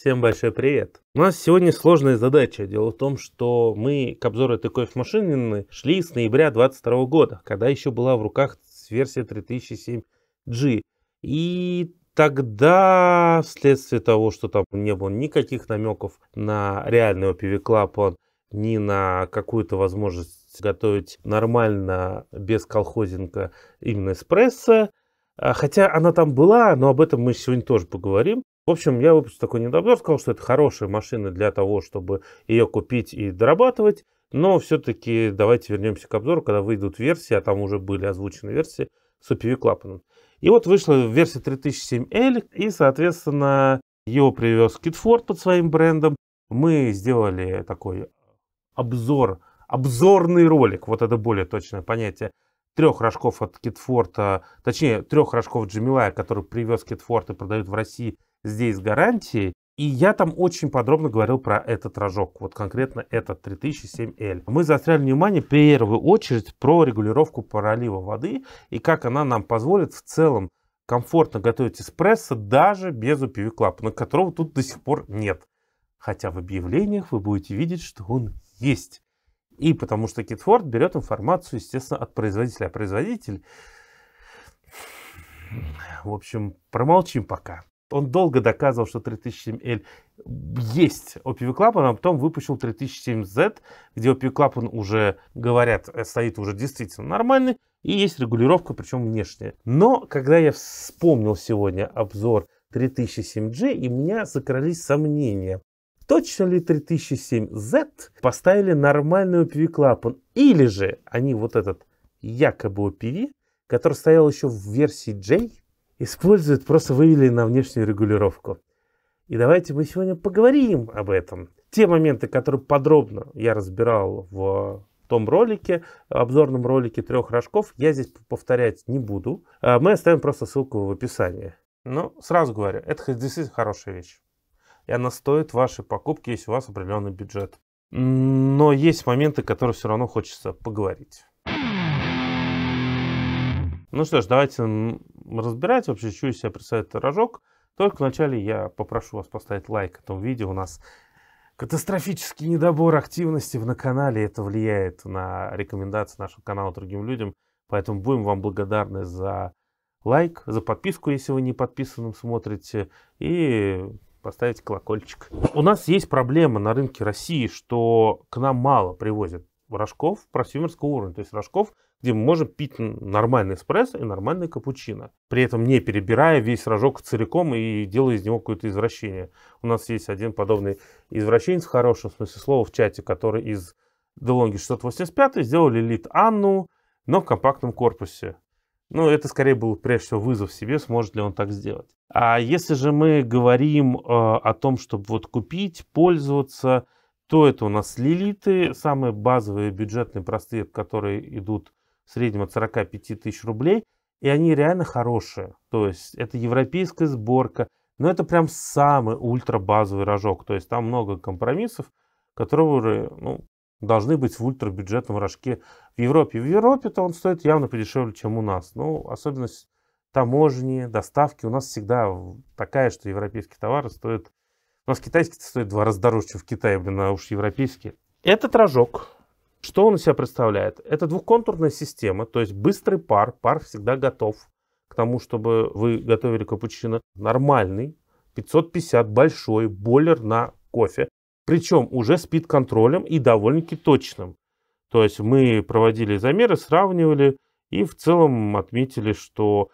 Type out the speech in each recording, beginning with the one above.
Всем большой привет! У нас сегодня сложная задача. Дело в том, что мы к обзору этой кофемашины шли с ноября 2022 года, когда еще была в руках версия 3007G. И тогда, вследствие того, что там не было никаких намеков на реальный OPV клапан, ни на какую-то возможность готовить нормально, без колхозинга, именно эспрессо, хотя она там была, но об этом мы сегодня тоже поговорим. В общем, я выпустил такой недообзор, сказал, что это хорошая машина для того, чтобы ее купить и дорабатывать. Но все-таки давайте вернемся к обзору, когда выйдут версии, а там уже были озвучены версии с OPV клапаном. И вот вышла версия 3007L, и, соответственно, ее привез Kitford под своим брендом. Мы сделали такой обзорный ролик, вот это более точное понятие, 3 рожков от Kitford, точнее 3 рожков Джемилая, который привез Kitford и продают в России здесь с гарантией. И я там очень подробно говорил про этот рожок, вот конкретно этот 3007L. Мы заостряли внимание в первую очередь про регулировку пролива воды и как она нам позволит в целом комфортно готовить эспрессо даже без OPV клапана, которого тут до сих пор нет. Хотя в объявлениях вы будете видеть, что он есть. И потому что Kitford берет информацию, естественно, от производителя. А производитель, в общем, промолчим пока. Он долго доказывал, что 3007L есть OPV клапан, а потом выпустил 3007Z, где OPV клапан уже, говорят, стоит уже действительно нормальный, и есть регулировка, причем внешняя. Но когда я вспомнил сегодня обзор 3007G, и у меня закрались сомнения. Точно ли 3007Z поставили нормальный OPV клапан? Или же они вот этот якобы OPV, который стоял еще в версии J, используют, просто вывели на внешнюю регулировку. И давайте мы сегодня поговорим об этом. Те моменты, которые подробно я разбирал в том ролике, обзорном ролике 3 рожков, я здесь повторять не буду. Мы оставим просто ссылку в описании. Но сразу говорю, это действительно хорошая вещь. И она стоит вашей покупки, если у вас определенный бюджет. Но есть моменты, которые все равно хочется поговорить. Ну что ж, давайте разбирать вообще, что из себя представляет этот рожок. Только вначале я попрошу вас поставить лайк этому видео. У нас катастрофический недобор активности на канале. Это влияет на рекомендации нашего канала другим людям. Поэтому будем вам благодарны за лайк, за подписку, если вы не подписанным смотрите. И поставить колокольчик. У нас есть проблема на рынке России, что к нам мало привозят рожков просюмерского уровня. То есть рожков, где мы можем пить нормальный эспрессо и нормальный капучино. При этом не перебирая весь рожок целиком и делая из него какое-то извращение. У нас есть один подобный извращенец в хорошем смысле слова в чате, который из DeLonghi 685 сделали Elite Annu, но в компактном корпусе. Ну, это скорее был прежде всего вызов себе, сможет ли он так сделать. А если же мы говорим о том, чтобы вот купить, пользоваться, то это у нас лилиты, самые базовые, бюджетные, простые, которые идут в среднем от 45 тысяч рублей. И они реально хорошие. То есть это европейская сборка, но это прям самый ультра базовый рожок. То есть там много компромиссов, которые, ну, должны быть в ультрабюджетном рожке в Европе. В Европе-то он стоит явно подешевле, чем у нас. Ну, особенность таможни, доставки у нас всегда такая, что европейские товары стоят... У нас китайские стоят в 2 раза дороже, чем в Китае, блин, а уж европейские. Этот рожок, что он из себя представляет? Это двухконтурная система, то есть быстрый пар. Пар всегда готов к тому, чтобы вы готовили капучино. Нормальный, 550, большой бойлер на кофе. Причем уже с пит-контролем и довольно-таки точным. То есть мы проводили замеры, сравнивали и в целом отметили, что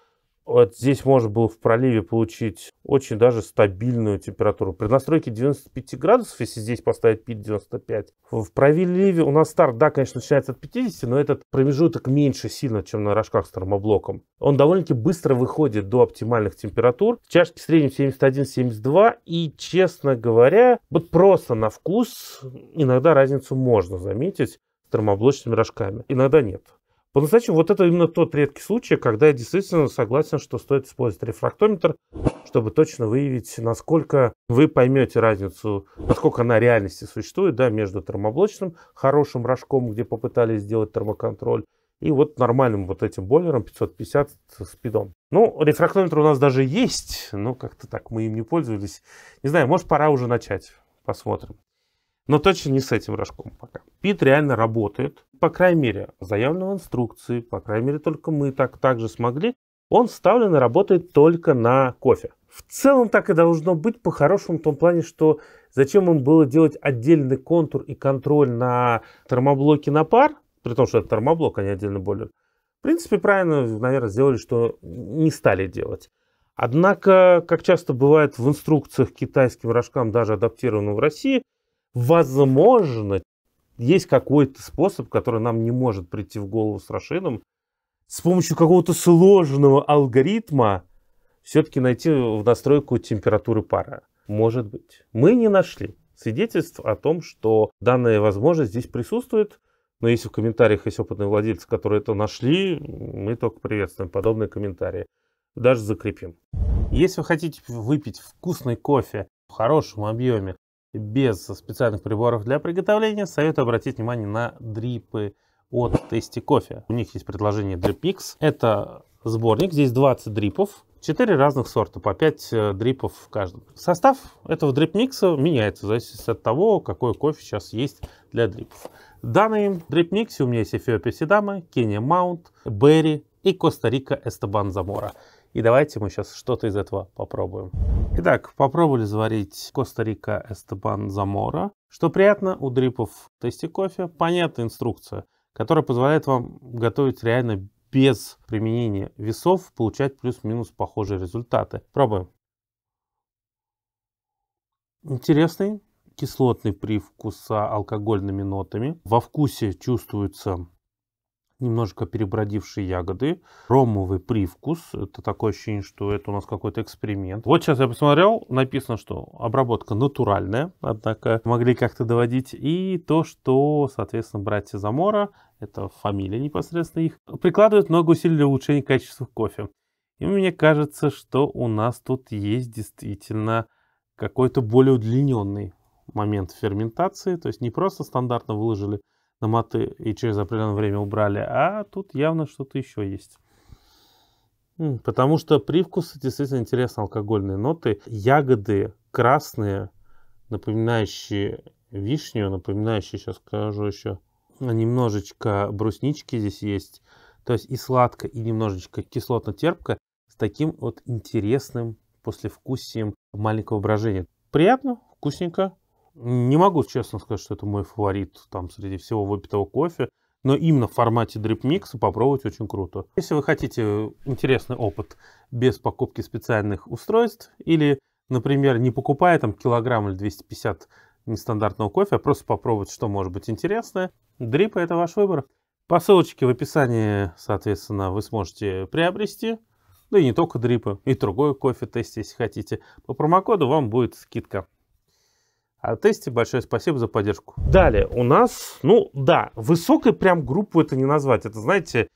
вот здесь можно было в проливе получить очень даже стабильную температуру. При настройке 95 градусов, если здесь поставить пит 95, в проливе у нас старт, да, конечно, начинается от 50, но этот промежуток меньше сильно, чем на рожках с термоблоком. Он довольно-таки быстро выходит до оптимальных температур. В чашке в среднем 71-72, и, честно говоря, вот просто на вкус иногда разницу можно заметить с термоблочными рожками, иногда нет. По-настоящему, вот это именно тот редкий случай, когда я действительно согласен, что стоит использовать рефрактометр, чтобы точно выявить, насколько вы поймете разницу, насколько она в реальности существует, да, между термоблочным хорошим рожком, где попытались сделать термоконтроль, и вот нормальным вот этим бойлером 550 с спидом. Ну, рефрактометр у нас даже есть, но как-то так мы им не пользовались. Не знаю, может, пора уже начать. Посмотрим. Но точно не с этим рожком пока. Пит реально работает. По крайней мере, заявлено в инструкции, по крайней мере, только мы так же смогли. Он вставлен и работает только на кофе. В целом так и должно быть по-хорошему в том плане, что зачем им было делать отдельный контур и контроль на термоблоке на пар, при том, что это термоблок, а не отдельный бойлер. В принципе, правильно, наверное, сделали, что не стали делать. Однако, как часто бывает в инструкциях к китайским рожкам, даже адаптированным в России, возможно, есть какой-то способ, который нам не может прийти в голову с Рашидом, с помощью какого-то сложного алгоритма все-таки найти в настройку температуры пара. Может быть. Мы не нашли свидетельств о том, что данная возможность здесь присутствует. Но если в комментариях есть опытные владельцы, которые это нашли, мы только приветствуем подобные комментарии. Даже закрепим. Если вы хотите выпить вкусный кофе в хорошем объеме, без специальных приборов для приготовления, советую обратить внимание на дрипы от Tasty Coffee. У них есть предложение Drip Mix. Это сборник, здесь 20 дрипов, 4 разных сорта, по 5 дрипов в каждом. Состав этого Drip Mix меняется в зависимости от того, какой кофе сейчас есть для дрипов. В данном Drip Mix у меня есть Эфиопия Сидама, Кения Маунт, Берри и Коста-Рика Эстебан Замора. И давайте мы сейчас что-то из этого попробуем. Итак, попробовали заварить Коста-Рика Эстебан Замора. Что приятно, у дрипов Tasty Coffee понятная инструкция, которая позволяет вам готовить реально без применения весов, получать плюс-минус похожие результаты. Пробуем. Интересный кислотный привкус с алкогольными нотами. Во вкусе чувствуется немножко перебродившие ягоды, ромовый привкус. Это такое ощущение, что это у нас какой-то эксперимент. Вот сейчас я посмотрел, написано, что обработка натуральная, однако могли как-то доводить. И то, что, соответственно, братья Замора, это фамилия непосредственно их, прикладывают много усилий для улучшения качества кофе. И мне кажется, что у нас тут есть действительно какой-то более удлиненный момент ферментации. То есть не просто стандартно выложили на маты и через определенное время убрали, а тут явно что-то еще есть. Потому что привкус действительно интересно, алкогольные ноты. Ягоды красные, напоминающие вишню, напоминающие, сейчас скажу еще, немножечко бруснички здесь есть. То есть и сладко, и немножечко кислотно-терпко с таким вот интересным послевкусием маленького брожения. Приятно, вкусненько. Не могу честно сказать, что это мой фаворит там среди всего выпитого кофе, но именно в формате Drip Mix попробовать очень круто. Если вы хотите интересный опыт без покупки специальных устройств или, например, не покупая там килограмм или 250 нестандартного кофе, а просто попробовать, что может быть интересное, дрипы — это ваш выбор. По ссылочке в описании, соответственно, вы сможете приобрести, да и не только дрипы, и другой кофе тест, если хотите. По промокоду вам будет скидка. А Tasty большое спасибо за поддержку. Далее у нас, ну да, высокой прям группу это не назвать. Это, знаете,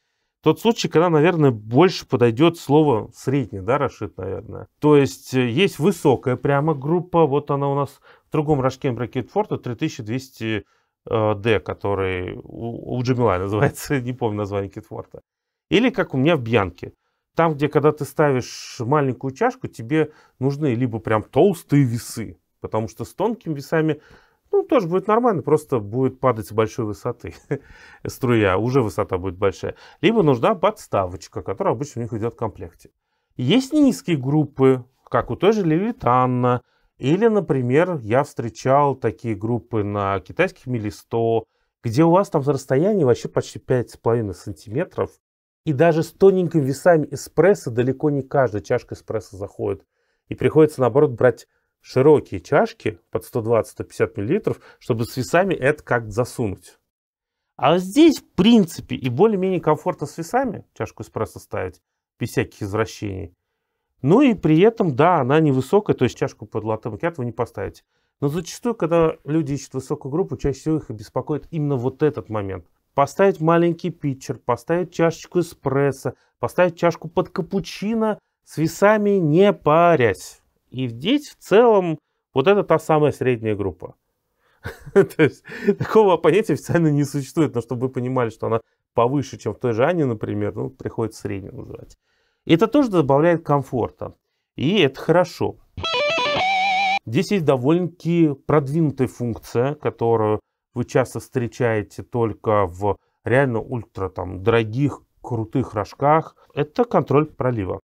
тот случай, когда, наверное, больше подойдет слово средний, да, Рашид, наверное. То есть есть высокая прямо группа, вот она у нас в другом рожке Bracket Forte 3200D, который у Джамила называется, не помню название Китфорта. Или как у меня в Бьянке. Там, где когда ты ставишь маленькую чашку, тебе нужны либо прям толстые весы, потому что с тонкими весами, ну, тоже будет нормально, просто будет падать с большой высоты струя, уже высота будет большая. Либо нужна подставочка, которая обычно у них идет в комплекте. Есть низкие группы, как у той же Левитана, или, например, я встречал такие группы на китайских Мели-100, где у вас там расстояние вообще почти 5,5 сантиметров, и даже с тоненькими весами эспрессо далеко не каждая чашка эспрессо заходит. И приходится, наоборот, брать широкие чашки под 120-150 мл, чтобы с весами это как-то засунуть. А здесь, в принципе, и более-менее комфортно с весами чашку эспрессо ставить, без всяких извращений. Ну и при этом, да, она невысокая, то есть чашку под латте макиато вы не поставите. Но зачастую, когда люди ищут высокую группу, чаще всего их беспокоит именно вот этот момент. Поставить маленький питчер, поставить чашечку эспрессо, поставить чашку под капучино с весами не парясь. И здесь в целом вот это та самая средняя группа. То есть такого понятия официально не существует, но чтобы вы понимали, что она повыше, чем в той же Ане, например, ну, приходится среднюю называть. И это тоже добавляет комфорта. И это хорошо. Здесь есть довольно-таки продвинутая функция, которую вы часто встречаете только в реально ультра там дорогих, крутых рожках. Это контроль пролива.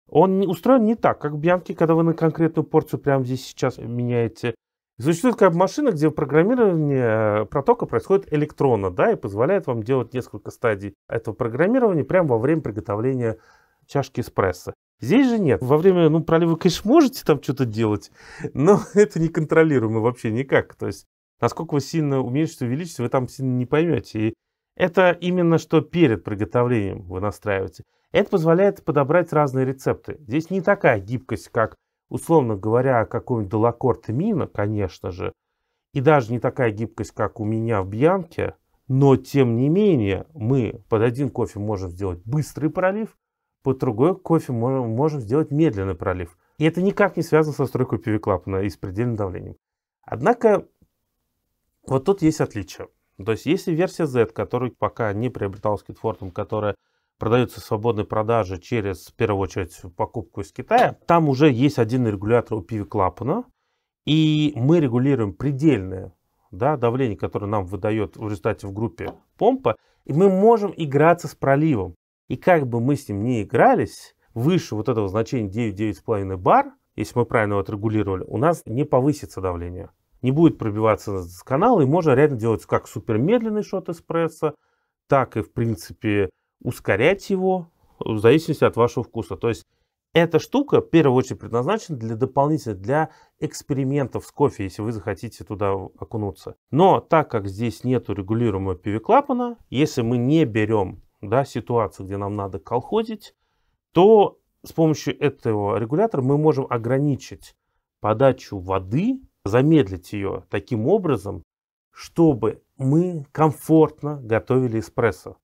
Он устроен не так, как в Бьянке, когда вы на конкретную порцию прямо здесь сейчас меняете. Существует такая машина, где программирование протока происходит электронно, да, и позволяет вам делать несколько стадий этого программирования прямо во время приготовления чашки эспрессо. Здесь же нет. Во время пролива, конечно, можете там что-то делать, но это неконтролируемо вообще никак. То есть, насколько вы сильно уменьшите, увеличите, вы там сильно не поймете. И это именно что перед приготовлением вы настраиваете. Это позволяет подобрать разные рецепты. Здесь не такая гибкость, как, условно говоря, какой-нибудь Делакор Темино, конечно же, и даже не такая гибкость, как у меня в Бьянке, но тем не менее мы под один кофе можем сделать быстрый пролив, под другой кофе можем сделать медленный пролив. И это никак не связано со стройкой PV-клапана и с предельным давлением. Однако вот тут есть отличие. То есть если версия Z, которую пока не приобреталась Kitford, которая продается в свободной продаже через, в первую очередь, покупку из Китая, там уже есть один регулятор у PV-клапана, и мы регулируем предельное, да, давление, которое нам выдает в результате в группе помпа, и мы можем играться с проливом. И как бы мы с ним не игрались, выше вот этого значения 9-9,5 бар, если мы правильно его отрегулировали, у нас не повысится давление. Не будет пробиваться с канала, и можно реально делать как супер медленный шот эспрессо, так и, в принципе, ускорять его в зависимости от вашего вкуса. То есть эта штука в первую очередь предназначена для экспериментов с кофе, если вы захотите туда окунуться. Но так как здесь нету регулируемого PV-клапана, если мы не берем, да, ситуацию, где нам надо колхозить, то с помощью этого регулятора мы можем ограничить подачу воды, замедлить ее таким образом, чтобы мы комфортно готовили эспрессо.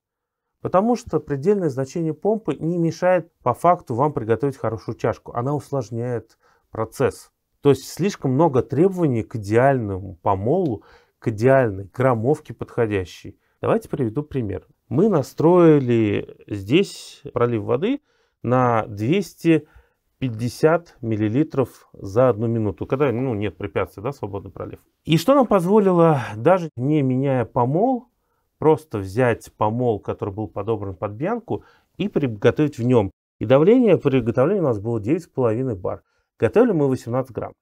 Потому что предельное значение помпы не мешает по факту вам приготовить хорошую чашку. Она усложняет процесс. То есть слишком много требований к идеальному помолу, к идеальной граммовке подходящей. Давайте приведу пример. Мы настроили здесь пролив воды на 250 миллилитров за 1 минуту, когда нет препятствий, да, свободный пролив. И что нам позволило, даже не меняя помол, просто взять помол, который был подобран под Бьянку, и приготовить в нем. И давление при приготовлении у нас было 9,5 бар. Готовили мы 18 грамм.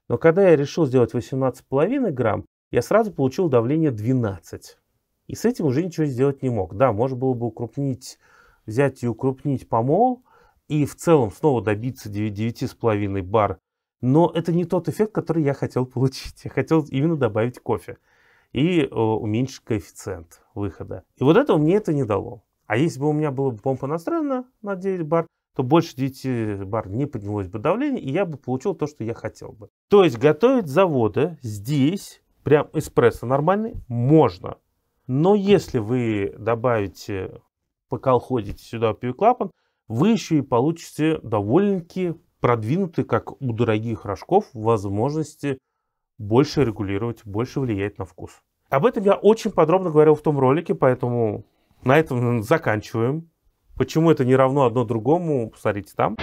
Но когда я решил сделать 18,5 грамм, я сразу получил давление 12. И с этим уже ничего сделать не мог. Да, можно было бы взять и укрупнить помол, и в целом снова добиться 9,5 бар. Но это не тот эффект, который я хотел получить. Я хотел именно добавить кофе и уменьшить коэффициент выхода. И вот этого мне это не дало. А если бы у меня была бы помпа настроена на 9 бар, то больше 9 бар не поднялось бы давление, и я бы получил то, что я хотел бы. То есть готовить с завода здесь, прям эспрессо нормальный, можно. Но если вы добавите, поколходите сюда PV-клапан, вы еще и получите довольно-таки продвинутые, как у дорогих рожков, возможности больше регулировать, больше влиять на вкус. Об этом я очень подробно говорил в том ролике, поэтому на этом заканчиваем. Почему это не равно одно другому, посмотрите там.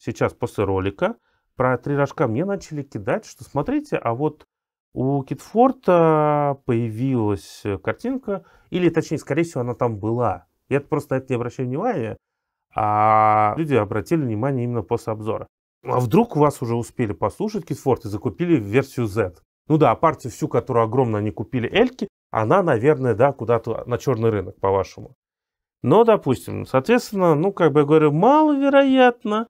Сейчас после ролика про 3 рожка мне начали кидать, что смотрите, а вот у Kitford появилась картинка, или точнее, скорее всего, она там была. Я просто на это не обращаю внимания, а люди обратили внимание именно после обзора. А вдруг у вас уже успели послушать Kitford и закупили версию Z? Ну да, партию всю, которую огромно они купили Эльки, она, наверное, да, куда-то на черный рынок, по-вашему. Но, допустим, соответственно, как бы я говорю, маловероятно.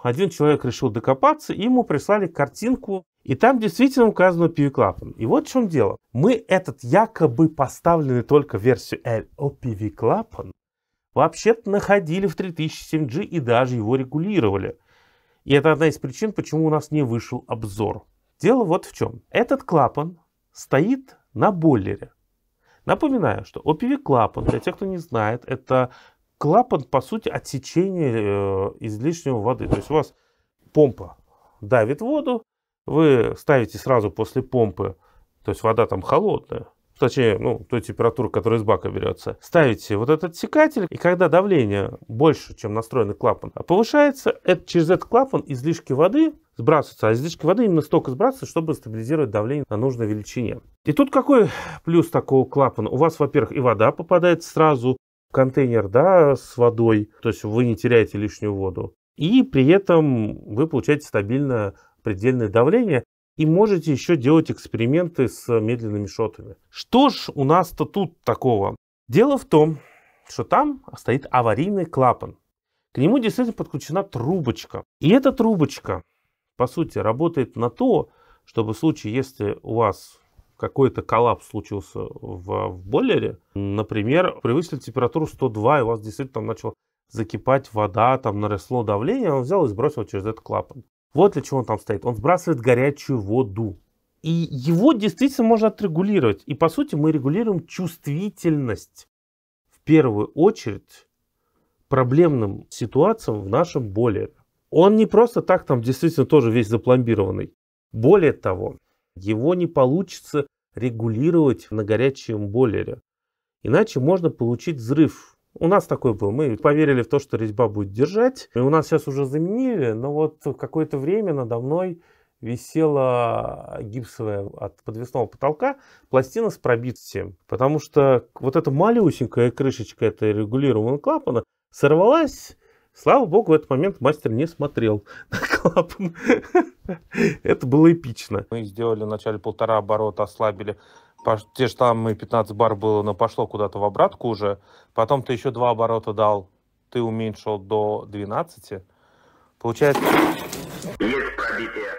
Один человек решил докопаться, и ему прислали картинку, и там действительно указано PV-клапан. И вот в чем дело. Мы этот якобы поставленный только в версию L PV-клапан вообще-то находили в 3007G и даже его регулировали. И это одна из причин, почему у нас не вышел обзор. Дело вот в чем. Этот клапан стоит на бойлере. Напоминаю, что OPV-клапан, для тех, кто не знает, это клапан, по сути, отсечения излишнего воды. То есть у вас помпа давит воду, вы ставите сразу после помпы, то есть вода там холодная, точнее, ну, той температуры, которая из бака берется, ставите вот этот отсекатель, и когда давление больше, чем настроенный клапан, повышается, через этот клапан излишки воды сбрасываются, а излишки воды именно столько сбрасываются, чтобы стабилизировать давление на нужной величине. И тут какой плюс такого клапана? У вас, во-первых, и вода попадает сразу в контейнер, да, с водой, то есть вы не теряете лишнюю воду, и при этом вы получаете стабильное предельное давление, и можете еще делать эксперименты с медленными шотами. Что ж у нас-то тут такого? Дело в том, что там стоит аварийный клапан. К нему действительно подключена трубочка. И эта трубочка, по сути, работает на то, чтобы в случае, если у вас какой-то коллапс случился в бойлере, например, превысили температуру 102, и у вас действительно там начала закипать вода, там наросло давление, он взял и сбросил через этот клапан. Вот для чего он там стоит. Он сбрасывает горячую воду. И его действительно можно отрегулировать. И по сути мы регулируем чувствительность в первую очередь проблемным ситуациям в нашем бойлере. Он не просто так там действительно тоже весь запломбированный. Более того, его не получится регулировать на горячем бойлере. Иначе можно получить взрыв. У нас такой был. Мы поверили в то, что резьба будет держать. И у нас сейчас уже заменили, но вот какое-то время надо мной висела гипсовая от подвесного потолка пластина с пробитием. Потому что вот эта малюсенькая крышечка этой регулируемого клапана сорвалась. Слава богу, в этот момент мастер не смотрел на клапан. Это было эпично. Мы сделали вначале 1,5 оборота, ослабили. Те же самые 15 бар было, но пошло куда-то в обратку уже. Потом ты еще 2 оборота дал, ты уменьшил до 12. Получается... Есть пробитие.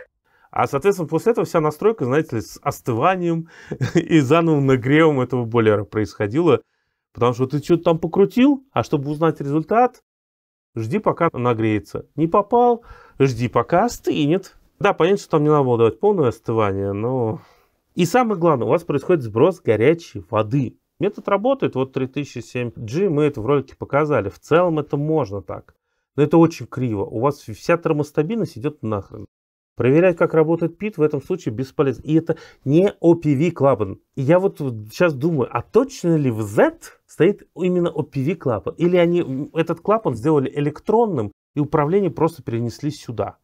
А, соответственно, после этого вся настройка, знаете, с остыванием и заново нагревом этого бойлера происходила. Потому что ты что-то там покрутил, а чтобы узнать результат, жди, пока нагреется. Не попал, жди, пока остынет. Да, понятно, что там не надо было давать полное остывание, но... И самое главное, у вас происходит сброс горячей воды. Метод работает, вот 3007G, мы это в ролике показали. В целом это можно так, но это очень криво. У вас вся термостабильность идет нахрен. Проверять, как работает ПИТ, в этом случае бесполезно. И это не OPV клапан. И я вот сейчас думаю, а точно ли в Z стоит именно OPV клапан? Или они этот клапан сделали электронным и управление просто перенесли сюда?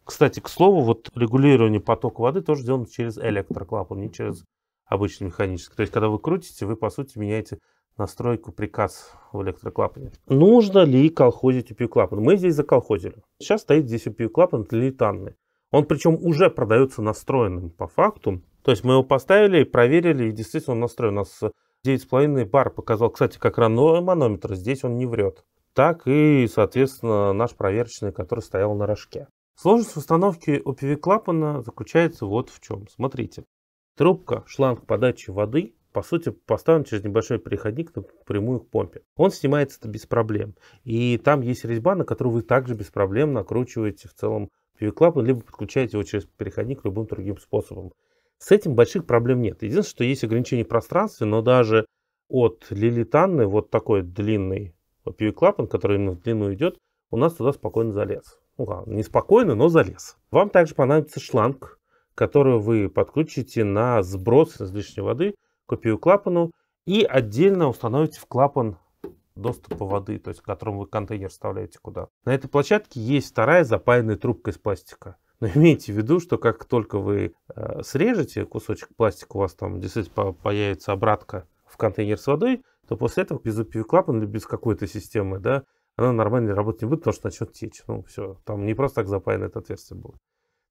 Кстати, к слову, вот регулирование потока воды тоже сделано через электроклапан, не через обычный механический. То есть, когда вы крутите, вы, по сути, меняете настройку приказ в электроклапане. Нужно ли колхозить OPV клапан? Мы здесь заколхозили. Сейчас стоит здесь OPV клапан литанный. Он причем уже продается настроенным по факту. То есть, мы его поставили, проверили, и действительно он настроен. У нас 9,5 бар показал, кстати, как манометр. Здесь он не врет. Так и, соответственно, наш проверочный, который стоял на рожке. Сложность установки OPV клапана заключается вот в чем. Смотрите. Трубка, шланг подачи воды, по сути, поставлен через небольшой переходник напрямую к помпе. Он снимается без проблем. И там есть резьба, на которую вы также без проблем накручиваете в целом OPV клапан, либо подключаете его через переходник любым другим способом. С этим больших проблем нет. Единственное, что есть ограничение в пространстве, но даже от лилитанной, вот такой длинный OPV клапан, который именно в длину идет, у нас туда спокойно залез. Ну ладно, не спокойно, но залез. Вам также понадобится шланг, который вы подключите на сброс излишней воды к OPV клапану и отдельно установите в клапан доступа воды, то есть в котором вы контейнер вставляете куда. На этой площадке есть вторая запаянная трубка из пластика. Но имейте в виду, что как только вы срежете кусочек пластика, у вас там действительно появится обратка в контейнер с водой, то после этого без OPV клапана или без какой-то системы, да, она нормально работать не будет, потому что начнет течь. Ну все, там не просто так запаяно это отверстие будет.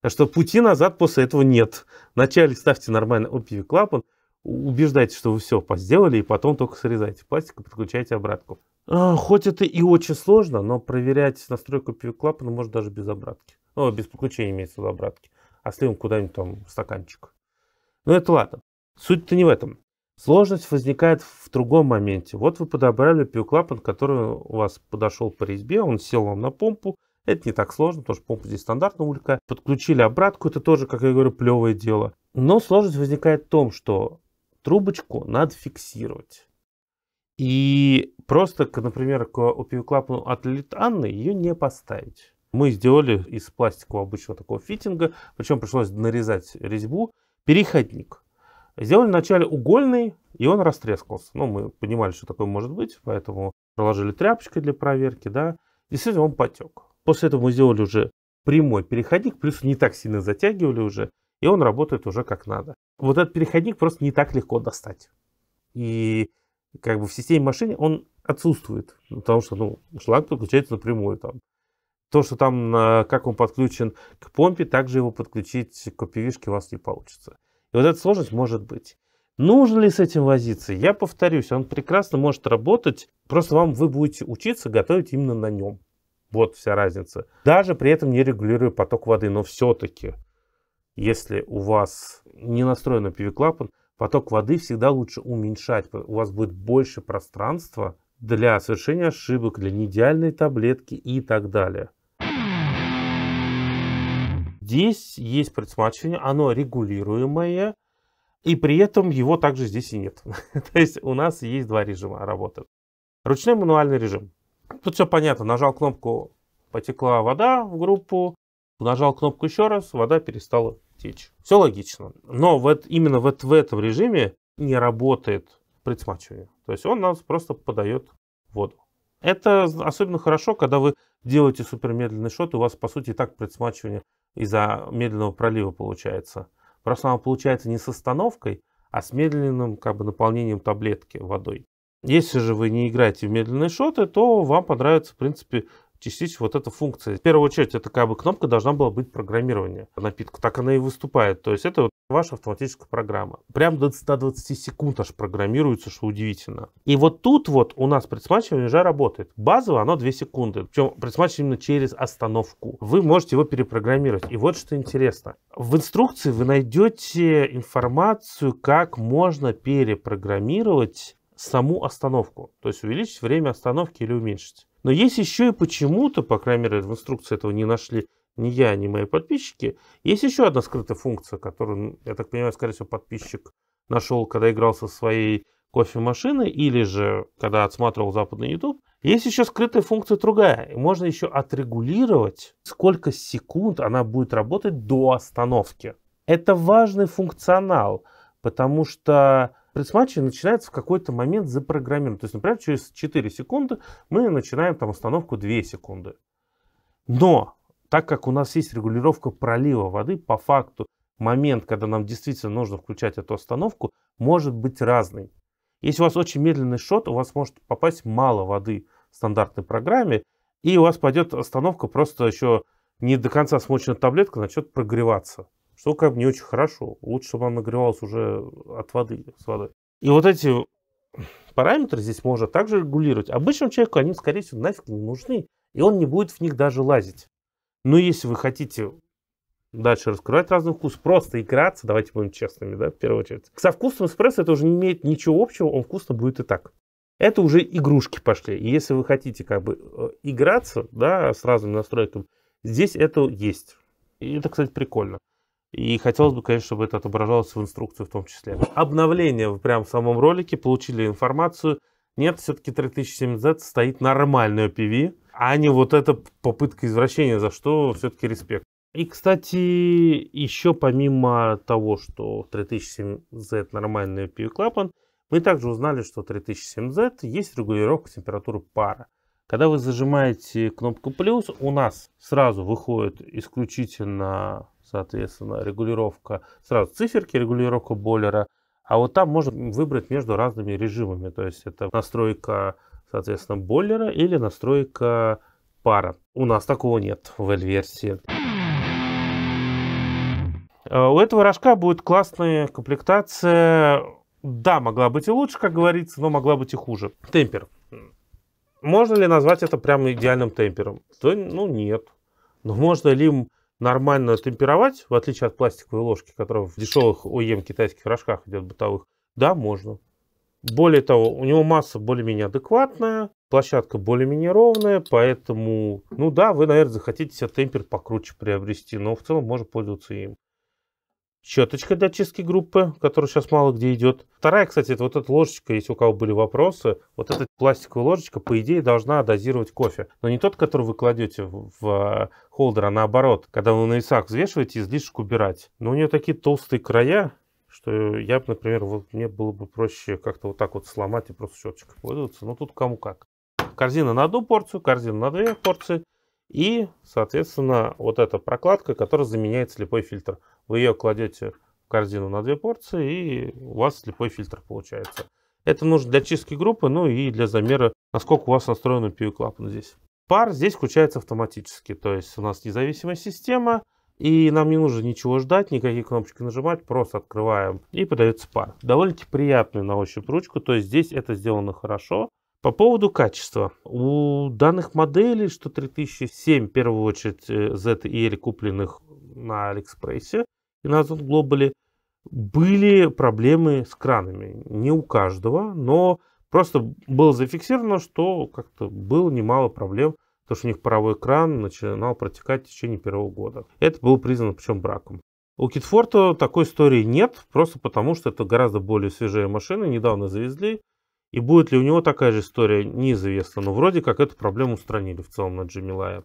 Так что пути назад после этого нет. Вначале ставьте нормально OPV клапан, убеждайтесь, что вы все сделали, и потом только срезайте пластик и подключайте обратку. Хоть это и очень сложно, но проверять настройку OPV клапана можно даже без обратки. Ну, без подключения имеется в виду обратки. А сливом куда-нибудь там в стаканчик. Но это ладно. Суть-то не в этом. Сложность возникает в другом моменте. Вот вы подобрали OPV клапан, который у вас подошел по резьбе, он сел вам на помпу. Это не так сложно, потому что помпа здесь стандартная улька. Подключили обратку, это тоже, как я говорю, плевое дело. Но сложность возникает в том, что трубочку надо фиксировать. И просто, например, к OPV клапану от литанны ее не поставить. Мы сделали из пластикового обычного такого фитинга, причем пришлось нарезать резьбу, переходник. Сделали вначале угольный, и он растрескался. Ну, мы понимали, что такое может быть, поэтому проложили тряпочкой для проверки, да. Действительно, он потек. После этого мы сделали уже прямой переходник, плюс не так сильно затягивали уже, и он работает уже как надо. Вот этот переходник просто не так легко достать. И как бы в системе машины он отсутствует, потому что, ну, шланг подключается напрямую там. То, что там, как он подключен к помпе, также его подключить к OPV-шке у вас не получится. И вот эта сложность может быть. Нужно ли с этим возиться? Я повторюсь, он прекрасно может работать, просто вы будете учиться готовить именно на нем. Вот вся разница. Даже при этом не регулируя поток воды, но все-таки, если у вас не настроен PV-клапан, поток воды всегда лучше уменьшать. У вас будет больше пространства для совершения ошибок, для неидеальной таблетки и так далее. Здесь есть предсматривание, оно регулируемое, и при этом его также здесь и нет. То есть у нас есть два режима работы. Ручной мануальный режим. Тут все понятно. Нажал кнопку, потекла вода в группу. Нажал кнопку еще раз, вода перестала течь. Все логично. Но именно в этом режиме не работает предсматривание. То есть он нас просто подает воду. Это особенно хорошо, когда вы делаете супермедленный шот, и у вас, по сути, и так предсматривание из-за медленного пролива получается. Просто оно получается не с остановкой, а с медленным наполнением таблетки водой. Если же вы не играете в медленные шоты, то вам понравится, в принципе, частично вот эта функция. В первую очередь, это кнопка должна была быть программирование напитка. Так она и выступает. То есть это вот ваша автоматическая программа. Прям до 120 секунд аж программируется, что удивительно. И вот тут вот у нас предсматривание уже работает. Базово оно 2 секунды. Причем предсматривание именно через остановку. Вы можете его перепрограммировать. И вот что интересно. В инструкции вы найдете информацию, как можно перепрограммировать саму остановку. То есть увеличить время остановки или уменьшить. Но есть еще и почему-то, по крайней мере, в инструкции этого не нашли ни я, ни мои подписчики. Есть еще одна скрытая функция, которую, я так понимаю, скорее всего, подписчик нашел, когда играл со своей кофемашиной или же когда отсматривал западный YouTube. Есть еще скрытая функция другая. И можно еще отрегулировать, сколько секунд она будет работать до остановки. Это важный функционал, потому что предсматривание начинается в какой-то момент запрограммировано. То есть, например, через 4 секунды мы начинаем остановку 2 секунды. Но, так как у нас есть регулировка пролива воды, по факту момент, когда нам действительно нужно включать эту остановку, может быть разный. Если у вас очень медленный шот, у вас может попасть мало воды в стандартной программе, и у вас пойдет остановка, просто еще не до конца смоченная таблетка начнет прогреваться. Что не очень хорошо. Лучше, чтобы она нагревалась уже от воды, с водой. И вот эти параметры здесь можно также регулировать. Обычному человеку они, скорее всего, нафиг не нужны. И он не будет в них даже лазить. Но если вы хотите дальше раскрывать разный вкус, просто играться, давайте будем честными, да, в первую очередь. Со вкусом эспрессо это уже не имеет ничего общего, он вкусно будет и так. Это уже игрушки пошли. И если вы хотите играться, да, с разными настройками, здесь это есть. И это, кстати, прикольно. И хотелось бы, конечно, чтобы это отображалось в инструкции в том числе. Обновление прямо в самом ролике, получили информацию. Нет, все-таки 3070Z стоит нормальный OPV, а не вот эта попытка извращения, за что все-таки респект. И, кстати, еще помимо того, что 3070Z нормальный OPV-клапан, мы также узнали, что 3070Z есть регулировка температуры пара. Когда вы зажимаете кнопку плюс, у нас сразу выходит исключительно, соответственно, регулировка, сразу циферки, регулировка бойлера. А вот там можно выбрать между разными режимами. То есть это настройка, соответственно, бойлера или настройка пара. У нас такого нет в L-версии. У этого рожка будет классная комплектация. Да, могла быть и лучше, как говорится, но могла быть и хуже. Темпер. Можно ли назвать это прям идеальным темпером? Да, ну нет. Но можно ли им нормально темперовать, в отличие от пластиковой ложки, которая в дешевых OEM китайских рожках идет бытовых? Да, можно. Более того, у него масса более-менее адекватная, площадка более-менее ровная, поэтому, ну да, вы, наверное, захотите себе темпер покруче приобрести, но в целом можно пользоваться им. Щеточка для чистки группы, которая сейчас мало где идет. Вторая, кстати, это вот эта ложечка, если у кого были вопросы. Вот эта пластиковая ложечка, по идее, должна дозировать кофе. Но не тот, который вы кладете в холдер, а наоборот. Когда вы на весах взвешиваете, излишек убирать. Но у нее такие толстые края, что я бы, например, вот мне было бы проще как-то вот так вот сломать и просто щеточкой пользоваться. Но тут кому как. Корзина на одну порцию, корзина на две порции. И, соответственно, вот эта прокладка, которая заменяет слепой фильтр. Вы ее кладете в корзину на две порции, и у вас слепой фильтр получается. Это нужно для чистки группы, ну и для замера, насколько у вас настроен PV-клапан здесь. Пар здесь включается автоматически, то есть у нас независимая система, и нам не нужно ничего ждать, никакие кнопочки нажимать, просто открываем и подается пар. Довольно-таки приятную на ощупь ручку, то есть здесь это сделано хорошо. По поводу качества. У данных моделей, что 3007, в первую очередь Z и L, купленных на Алиэкспрессе и на Озон Глобале, были проблемы с кранами. Не у каждого, но просто было зафиксировано, что как-то было немало проблем, потому что у них паровой кран начинал протекать в течение первого года. Это было признано причем браком. У Китфорта такой истории нет, просто потому что это гораздо более свежая машина, недавно завезли. И будет ли у него такая же история, неизвестно. Но вроде как эту проблему устранили в целом на Джемилае.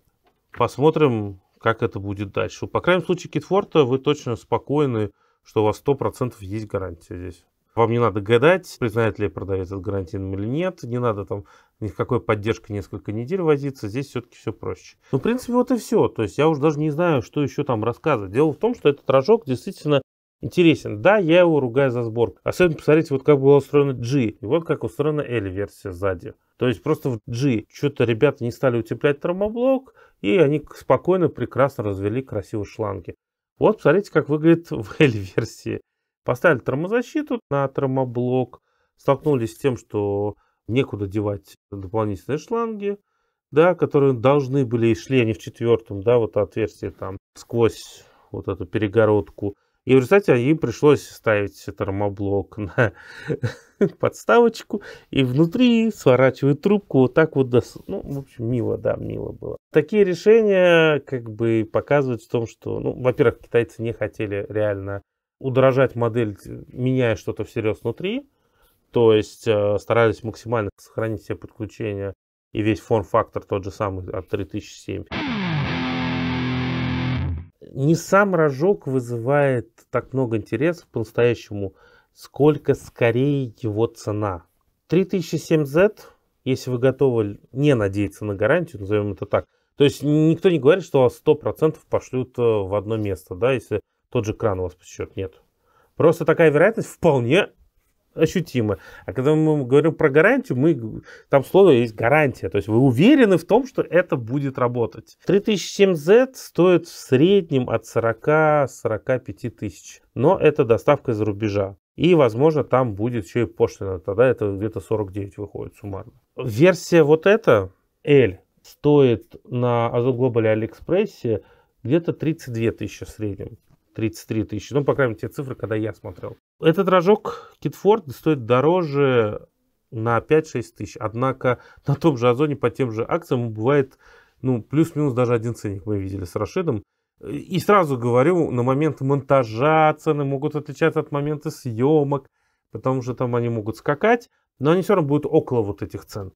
Посмотрим, как это будет дальше. По крайнем случае, Китфорта вы точно спокойны, что у вас 100% есть гарантия здесь. Вам не надо гадать, признает ли продавец это гарантийным или нет. Не надо там ни в какой поддержке несколько недель возиться. Здесь все-таки все проще. Ну, в принципе, вот и все. То есть я уже даже не знаю, что еще там рассказывать. Дело в том, что этот рожок действительно интересен. Да, я его ругаю за сборку. Особенно посмотрите, вот как была устроена G. И вот как устроена L-версия сзади. То есть просто в G что-то ребята не стали утеплять термоблок. И они спокойно, прекрасно развели красивые шланги. Вот посмотрите, как выглядит в L-версии. Поставили термозащиту на термоблок. Столкнулись с тем, что некуда девать дополнительные шланги, да, которые должны были и шли они в четвертом, да, вот отверстие там сквозь вот эту перегородку. И в результате им пришлось ставить термоблок на подставочку и внутри сворачивать трубку вот так вот. Ну, в общем, мило, да, мило было. Такие решения как бы показывают в том, что, ну, во-первых, китайцы не хотели реально удорожать модель, меняя что-то всерьез внутри. То есть старались максимально сохранить все подключения и весь форм-фактор тот же самый от 3007. Не сам рожок вызывает так много интереса по-настоящему, сколько скорее его цена. 3007Z, если вы готовы не надеяться на гарантию, назовем это так, то есть никто не говорит, что вас 100% пошлют в одно место, да, если тот же кран у вас посчет, нет. Просто такая вероятность вполне ощутимо. А когда мы говорим про гарантию, там слово есть гарантия. То есть вы уверены в том, что это будет работать. 3007Z стоит в среднем от 40-45 тысяч. Но это доставка из-за рубежа. И, возможно, там будет еще и пошлина. Тогда это где-то 49 выходит суммарно. Версия вот эта, L, стоит на Озон Глобале Алиэкспрессе где-то 32 тысячи в среднем. 33 тысячи. Ну, по крайней мере, те цифры, когда я смотрел. Этот рожок Китфорт стоит дороже на 5-6 тысяч. Однако на том же Озоне по тем же акциям бывает, ну, плюс-минус даже один ценник мы видели с Рашидом. И сразу говорю, на момент монтажа цены могут отличаться от момента съемок, потому что там они могут скакать, но они все равно будут около вот этих цен.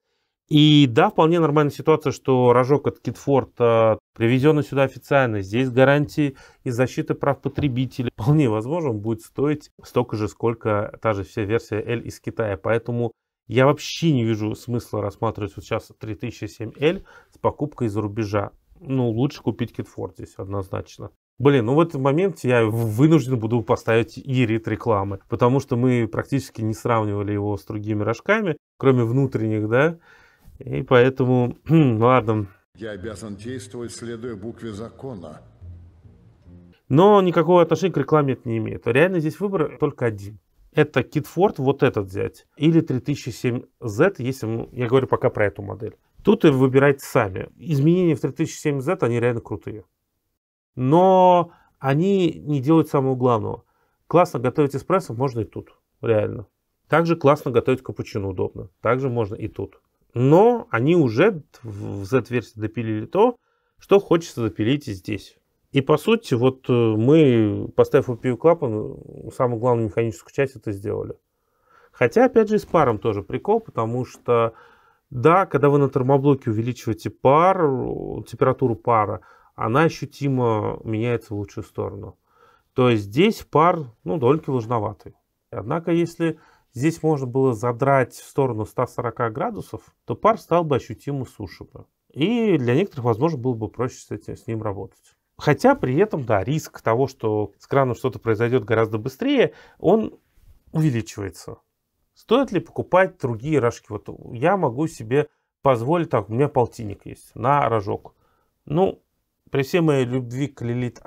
И да, вполне нормальная ситуация, что рожок от Китфорта привезенный сюда официально, здесь гарантии и защиты прав потребителей. Вполне возможно, он будет стоить столько же, сколько та же вся версия L из Китая. Поэтому я вообще не вижу смысла рассматривать вот сейчас 3007L с покупкой из-за рубежа. Ну, лучше купить Китфорт здесь однозначно. Блин, ну в этот момент я вынужден буду поставить Ирит рекламы, потому что мы практически не сравнивали его с другими рожками, кроме внутренних, да. И поэтому, ладно. Я обязан действовать, следуя букве закона. Но никакого отношения к рекламе это не имеет. Реально здесь выбор только один. Это Китфорт, вот этот взять. Или 3007Z, если я говорю пока про эту модель. Тут и выбирайте сами. Изменения в 3007Z, они реально крутые. Но они не делают самого главного. Классно готовить эспрессо можно и тут. Реально. Также классно готовить капучино удобно. Также можно и тут. Но они уже в Z-версии допилили то, что хочется допилить и здесь. И по сути, вот мы, поставив PV-клапан, самую главную механическую часть это сделали. Хотя, опять же, и с паром тоже прикол, потому что, да, когда вы на термоблоке увеличиваете пар, температуру пара, она ощутимо меняется в лучшую сторону. То есть здесь пар, ну, довольно-таки влажноватый. Однако, если здесь можно было задрать в сторону 140 градусов, то пар стал бы ощутимо суше бы. И для некоторых, возможно, было бы проще с ним работать. Хотя при этом, да, риск того, что с краном что-то произойдет гораздо быстрее, он увеличивается. Стоит ли покупать другие рожки? Вот я могу себе позволить, так, у меня полтинник есть на рожок. Ну, при всей моей любви к Лилит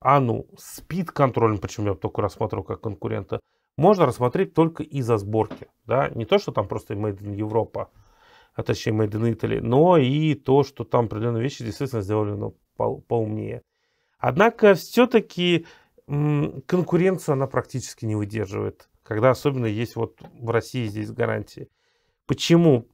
Анну с спид-контролем, почему я только рассматриваю как конкурента, можно рассмотреть только из-за сборки. Да? Не то, что там просто Made in Europe, а точнее Made in Italy, но и то, что там определенные вещи действительно сделаны поумнее. Однако все-таки конкуренцию она практически не выдерживает, когда особенно есть вот в России здесь гарантии. Почему?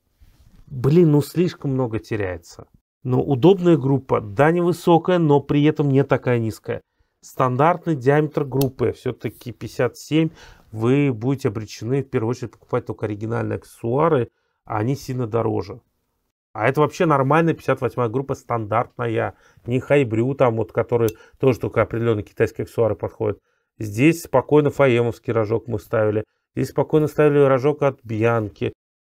Блин, ну слишком много теряется. Но удобная группа, да, невысокая, но при этом не такая низкая. Стандартный диаметр группы все-таки 57. Вы будете обречены в первую очередь покупать только оригинальные аксессуары, а они сильно дороже. А это вообще нормальная 58-я группа, стандартная. Не хайбрю там, вот, который тоже только определенные китайские аксессуары подходят. Здесь спокойно фаемовский рожок мы ставили. Здесь спокойно ставили рожок от Бьянки.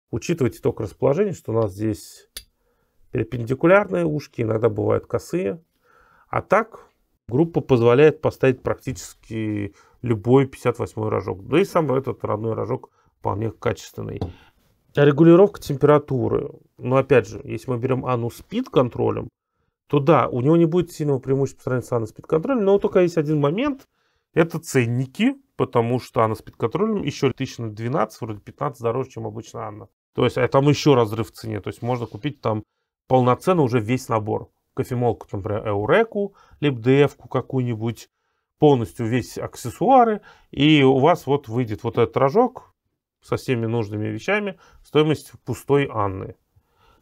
Учитывайте только расположение, что у нас здесь перпендикулярные ушки, иногда бывают косые. А так группа позволяет поставить практически любой 58-й рожок. Да и сам этот родной рожок вполне качественный. Регулировка температуры. Но опять же, если мы берем Анну с спид-контролем, то да, у него не будет сильного преимущества по сравнению с Анной с спид-контролем, но только есть один момент. Это ценники, потому что Анна с спид-контролем еще 1012, вроде 15 дороже, чем обычно Анна. То есть, а там еще разрыв в цене. То есть можно купить там полноценно уже весь набор. Кофемолку, например, Эуреку, либо ДФ-ку какую-нибудь, полностью весь аксессуары, и у вас вот выйдет вот этот рожок со всеми нужными вещами, стоимость пустой Анны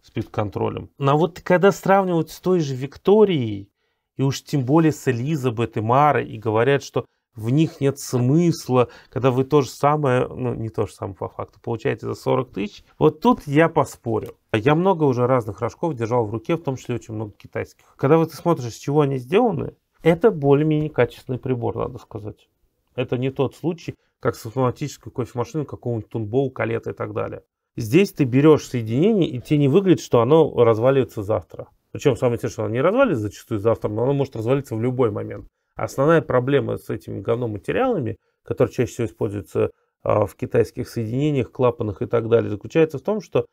с спид-контролем. Но вот когда сравнивают с той же Викторией, и уж тем более с Элизабет и Марой, и говорят, что в них нет смысла, когда вы то же самое, ну не то же самое по факту, получаете за 40 тысяч, вот тут я поспорю. Я много уже разных рожков держал в руке, в том числе очень много китайских. Когда ты смотришь, с чего они сделаны, это более-менее качественный прибор, надо сказать. Это не тот случай, как с автоматической кофемашиной, какого-нибудь Тунбоу, Калета и так далее. Здесь ты берешь соединение, и тебе не выглядит, что оно разваливается завтра. Причем самое интересное, что оно не развалится зачастую завтра, но оно может развалиться в любой момент. Основная проблема с этими говноматериалами, которые чаще всего используются в китайских соединениях, клапанах и так далее, заключается в том, что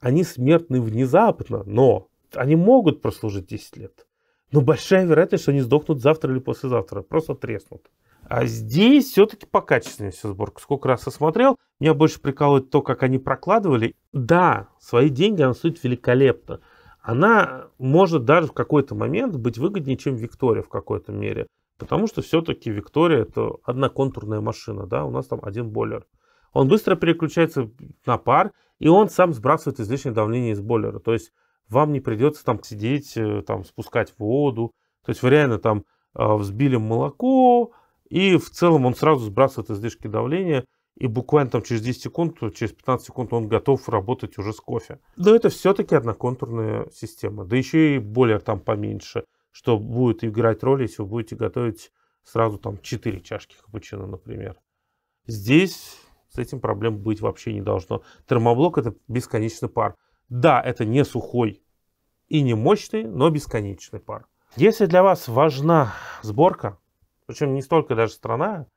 они смертны внезапно, но они могут прослужить 10 лет. Но большая вероятность, что они сдохнут завтра или послезавтра, просто треснут. А здесь все-таки покачественнее вся сборка. Сколько раз я смотрел, меня больше прикалывает то, как они прокладывали. Да, свои деньги она стоит великолепно. Она может даже в какой-то момент быть выгоднее, чем Виктория в какой-то мере. Потому что все-таки Виктория это одноконтурная машина, да, у нас там один бойлер. Он быстро переключается на пар, и он сам сбрасывает излишнее давление из бойлера. То есть вам не придется там сидеть, там спускать воду. То есть вы реально там взбили молоко, и в целом он сразу сбрасывает излишки давления. И буквально там через 10 секунд, через 15 секунд он готов работать уже с кофе. Но это все-таки одноконтурная система. Да еще и бойлер там поменьше, что будет играть роль, если вы будете готовить сразу там 4 чашки капучино, например. Здесь с этим проблем быть вообще не должно. Термоблок это бесконечный пар. Да, это не сухой и не мощный, но бесконечный пар. Если для вас важна сборка, причем не столько даже страна,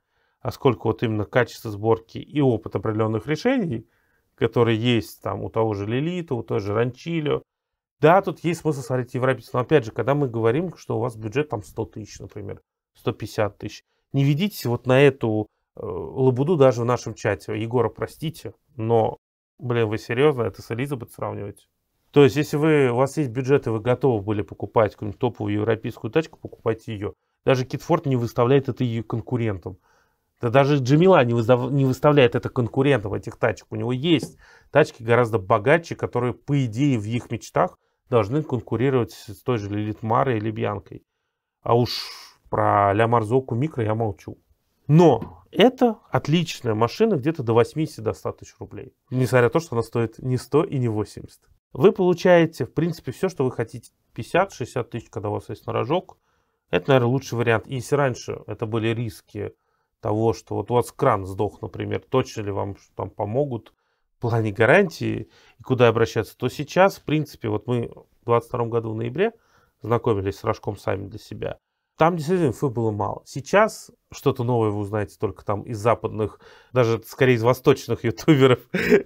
а сколько вот именно качество сборки и опыт определенных решений, которые есть там у того же Лилита, у той же Ранчилио. Да, тут есть смысл смотреть европейцев. Но опять же, когда мы говорим, что у вас бюджет там 100 тысяч, например, 150 тысяч, не ведитесь вот на эту лабуду даже в нашем чате. Егора, простите, но, блин, вы серьезно это с Элизабет сравниваете? То есть, если у вас есть бюджет, и вы готовы были покупать какую-нибудь топовую европейскую тачку, покупайте ее. Даже Китфорд не выставляет это ее конкурентом. Да даже Джамила не выставляет это конкурентом этих тачек. У него есть тачки гораздо богаче, которые, по идее, в их мечтах должны конкурировать с той же Лилит Марой или Бьянкой. А уж про Ля Марзоку Микро я молчу. Но это отличная машина где-то до 80 до 100 тысяч рублей. Несмотря на то, что она стоит не 100 и не 80. Вы получаете, в принципе, все, что вы хотите. 50-60 тысяч, когда у вас есть на рожок. Это, наверное, лучший вариант. Если раньше это были риски того, что вот у вас кран сдох, например, точно ли вам там помогут в плане гарантии и куда обращаться, то сейчас, в принципе, вот мы в 2022 году в ноябре знакомились с рожком сами для себя. Там действительно инфы было мало. Сейчас что-то новое вы узнаете только там из западных, даже скорее из восточных ютуберов.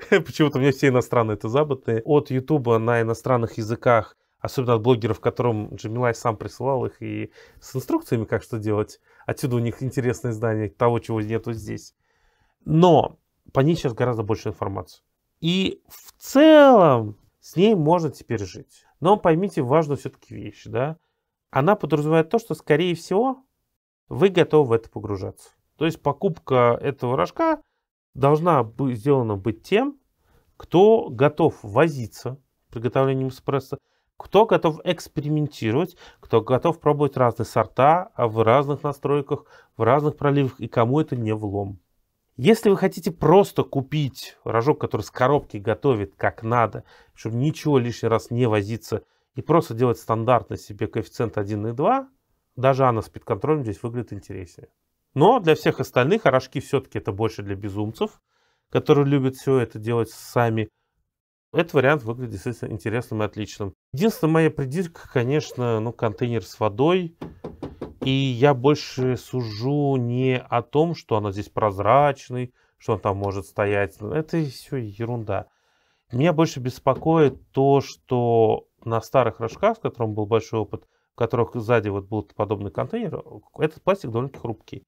Почему-то у меня все иностранные это западные. От ютуба на иностранных языках, особенно от блогеров, которым Джамилай сам присылал их и с инструкциями, как что делать. Отсюда у них интересное издание того, чего нету здесь. Но по ней сейчас гораздо больше информации. И в целом с ней можно теперь жить. Но поймите важную все-таки вещь, да. Она подразумевает то, что, скорее всего, вы готовы в это погружаться. То есть покупка этого рожка должна быть сделана тем, кто готов возиться с приготовлением эспрессо, кто готов экспериментировать, кто готов пробовать разные сорта в разных настройках, в разных проливах, и кому это не влом. Если вы хотите просто купить рожок, который с коробки готовит как надо, чтобы ничего лишний раз не возиться, и просто делать стандартно себе коэффициент 1,2, даже она с спид-контролем здесь выглядит интереснее. Но для всех остальных рожки все-таки это больше для безумцев, которые любят все это делать сами. Этот вариант выглядит действительно интересным и отличным. Единственная моя придирка, конечно, контейнер с водой. И я больше сужу не о том, что она здесь прозрачный, что он там может стоять. Это все ерунда. Меня больше беспокоит то, что на старых рожках, с которым был большой опыт, в которых сзади вот был подобный контейнер, этот пластик довольно-таки хрупкий.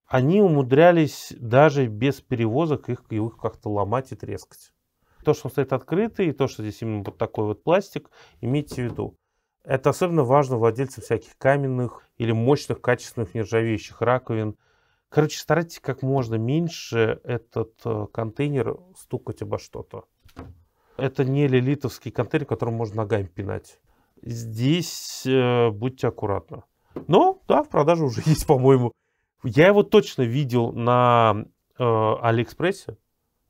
Они умудрялись даже без перевозок их как-то ломать и трескать. То, что он стоит открытый, и то, что здесь именно вот такой вот пластик, имейте в виду. Это особенно важно владельцам всяких каменных или мощных, качественных, нержавеющих раковин. Короче, старайтесь как можно меньше этот контейнер стукать обо что-то. Это не лилитовский контейнер, которым можно ногами пинать. Здесь будьте аккуратны. Но, да, в продаже уже есть, по-моему. Я его точно видел на Алиэкспрессе,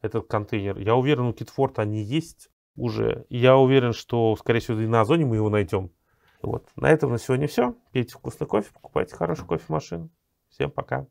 этот контейнер. Я уверен, у Китфорта они есть уже. Я уверен, что, скорее всего, и на Озоне мы его найдем. Вот. На этом на сегодня все. Пейте вкусный кофе, покупайте хорошую кофемашину. Всем пока.